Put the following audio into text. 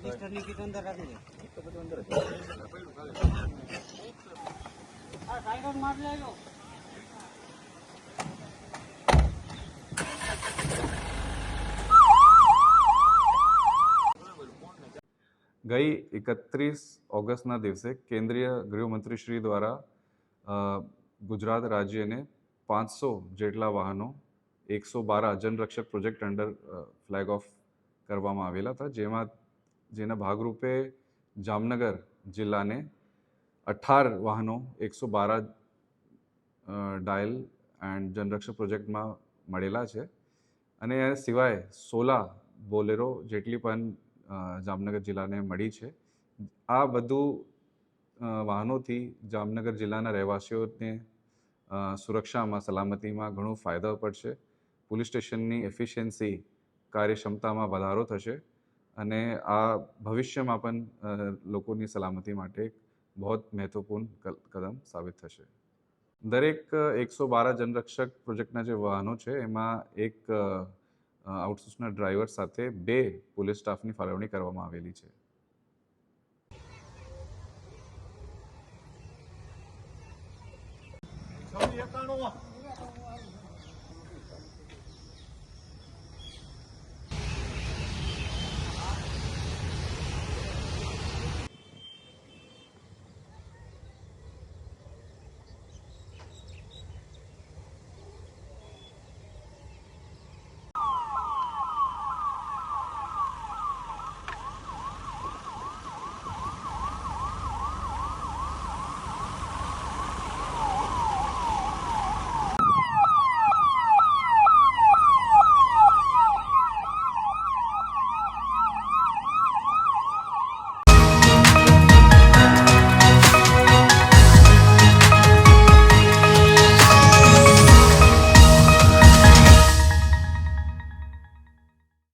રજિસ્ટરની કીટ અંદર રાખી દે તો બધું અંદર જ આ સાયકલ માર લેજો ગઈ 31 ઓગસ્ટના દિવસે કેન્દ્રીય ગૃહમંત્રી શ્રી દ્વારા ગુજરાત રાજ્યને 500 જેટલા વાહનો 112 જનરક્ષક પ્રોજેક્ટ અંડર ફ્લેગ ઓફ કરવામાં આવેલા હતા, જેના ભાગરૂપે જામનગર જિલ્લાને 18 વાહનો 112 ડાયલ એન્ડ જનરક્ષક પ્રોજેક્ટમાં મળેલા છે અને એ સિવાય 16 બોલેરો જેટલી પણ જામનગર જિલ્લાને મળી છે. આ બધું વાહનોથી જામનગર જિલ્લાના રહેવાસીઓને સુરક્ષામાં સલામતીમાં ઘણો ફાયદો પડશે. પોલીસ સ્ટેશનની એફિશિયન્સી કાર્યક્ષમતામાં વધારો થશે અને આ ભવિષ્યમાં પણ લોકોની સલામતી માટે એક બહુ મહત્વપૂર્ણ કદમ સાબિત થશે. દરેક 112 જનરક્ષક પ્રોજેક્ટના જે વાહનો છે એમાં એક આઉટસોર્સના ડ્રાઈવર સાથે 2 પોલીસ સ્ટાફની ફાળવણી કરવામાં આવેલી છે.